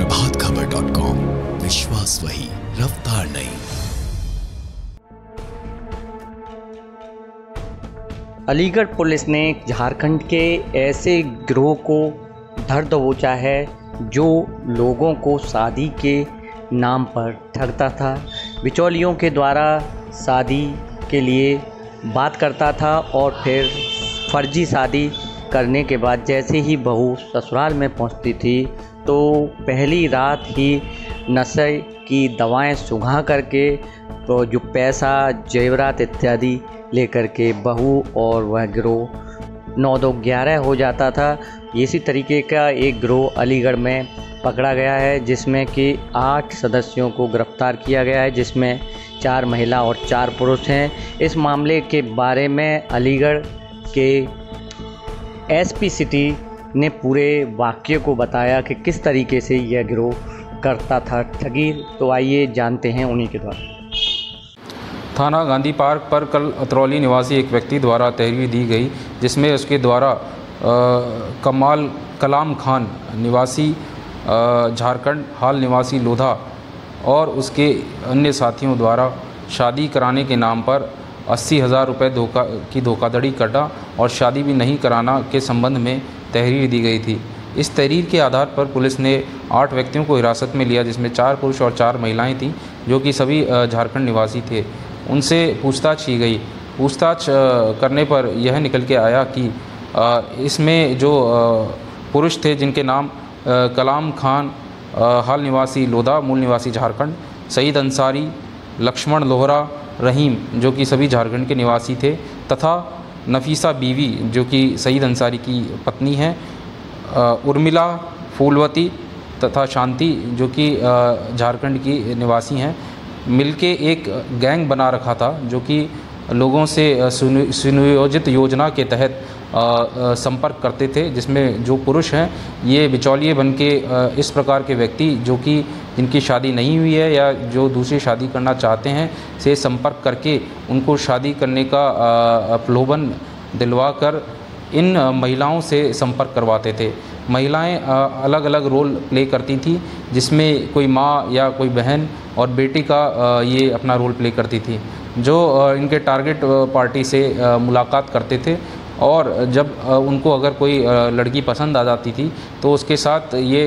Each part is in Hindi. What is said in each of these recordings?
प्रभातखबर.com, विश्वास वही, रफ्तार नहीं। अलीगढ़ पुलिस ने झारखंड के ऐसे गिरोह को धर दबोचा है जो लोगों को शादी के नाम पर ठगता था। बिचौलियों के द्वारा शादी के लिए बात करता था और फिर फर्जी शादी करने के बाद जैसे ही बहू ससुराल में पहुंचती थी तो पहली रात ही नशे की दवाएं सुंघा करके तो जो पैसा जेवरात इत्यादि लेकर के बहू और वह गिरोह 9-2-11 हो जाता था। इसी तरीके का एक गिरोह अलीगढ़ में पकड़ा गया है जिसमें कि 8 सदस्यों को गिरफ्तार किया गया है, जिसमें 4 महिला और 4 पुरुष हैं। इस मामले के बारे में अलीगढ़ के एसपी सिटी ने पूरे वाक़ये को बताया कि किस तरीके से यह गिरोह करता था ठगी। तो आइए जानते हैं उन्हीं के द्वारा। थाना गांधी पार्क पर कल अतरौली निवासी एक व्यक्ति द्वारा तहरीर दी गई, जिसमें उसके द्वारा कलाम खान निवासी झारखंड, हाल निवासी लोधा और उसके अन्य साथियों द्वारा शादी कराने के नाम पर 80,000 रुपये की धोखाधड़ी करना और शादी भी नहीं कराना के संबंध में तहरीर दी गई थी। इस तहरीर के आधार पर पुलिस ने 8 व्यक्तियों को हिरासत में लिया, जिसमें 4 पुरुष और 4 महिलाएं थीं, जो कि सभी झारखंड निवासी थे। उनसे पूछताछ की गई। पूछताछ करने पर यह निकल के आया कि इसमें जो पुरुष थे जिनके नाम कलाम खान, हाल निवासी लोधा, मूल निवासी झारखंड, सईद अंसारी, लक्ष्मण लोहरा, रहीम जो कि सभी झारखंड के निवासी थे, तथा नफीसा बीवी जो कि सईद अंसारी की पत्नी हैं, उर्मिला, फूलवती तथा शांति जो कि झारखंड की निवासी हैं, मिलके एक गैंग बना रखा था जो कि लोगों से सुनियोजित योजना के तहत संपर्क करते थे, जिसमें जो पुरुष हैं ये बिचौलिए बन के इस प्रकार के व्यक्ति जो कि जिनकी शादी नहीं हुई है या जो दूसरी शादी करना चाहते हैं से संपर्क करके उनको शादी करने का प्रलोभन दिलवाकर इन महिलाओं से संपर्क करवाते थे। महिलाएं अलग अलग रोल प्ले करती थी, जिसमें कोई माँ या कोई बहन और बेटी का ये अपना रोल प्ले करती थी, जो इनके टारगेट पार्टी से मुलाकात करते थे और जब उनको अगर कोई लड़की पसंद आ जाती थी तो उसके साथ ये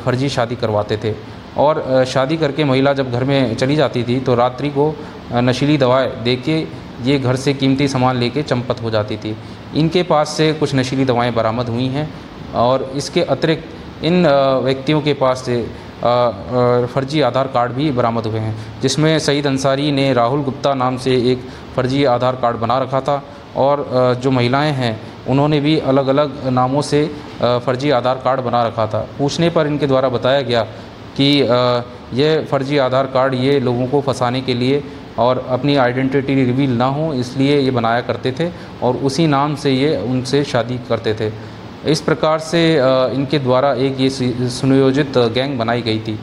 फर्जी शादी करवाते थे। और शादी करके महिला जब घर में चली जाती थी तो रात्रि को नशीली दवाएं देके ये घर से कीमती सामान लेके चंपत हो जाती थी। इनके पास से कुछ नशीली दवाएं बरामद हुई हैं और इसके अतिरिक्त इन व्यक्तियों के पास से फर्जी आधार कार्ड भी बरामद हुए हैं, जिसमें सईद अंसारी ने राहुल गुप्ता नाम से एक फर्जी आधार कार्ड बना रखा था और जो महिलाएं हैं उन्होंने भी अलग अलग नामों से फर्जी आधार कार्ड बना रखा था। पूछने पर इनके द्वारा बताया गया कि यह फर्जी आधार कार्ड ये लोगों को फंसाने के लिए और अपनी आइडेंटिटी रिवील ना हो इसलिए ये बनाया करते थे और उसी नाम से ये उनसे शादी करते थे। इस प्रकार से इनके द्वारा एक ये सुनियोजित गैंग बनाई गई थी।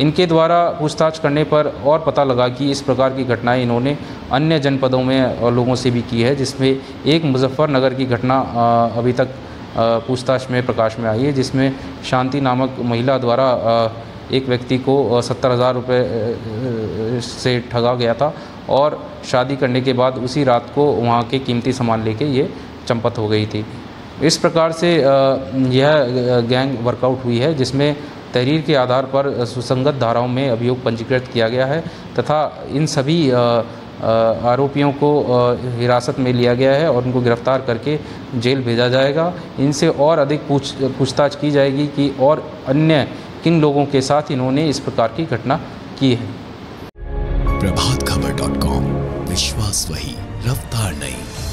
इनके द्वारा पूछताछ करने पर और पता लगा कि इस प्रकार की घटनाएं इन्होंने अन्य जनपदों में लोगों से भी की है, जिसमें एक मुजफ्फरनगर की घटना अभी तक पूछताछ में प्रकाश में आई है, जिसमें शांति नामक महिला द्वारा एक व्यक्ति को 70,000 रुपये से ठगा गया था और शादी करने के बाद उसी रात को वहाँ के कीमती सामान लेके ये चंपत हो गई थी। इस प्रकार से यह गैंग वर्कआउट हुई है, जिसमें तहरीर के आधार पर सुसंगत धाराओं में अभियोग पंजीकृत किया गया है तथा इन सभी आरोपियों को हिरासत में लिया गया है और उनको गिरफ्तार करके जेल भेजा जाएगा। इनसे और अधिक पूछताछ की जाएगी कि और अन्य किन लोगों के साथ इन्होंने इस प्रकार की घटना की है। प्रभातखबर.com, विश्वास वही, रफ्तार नहीं।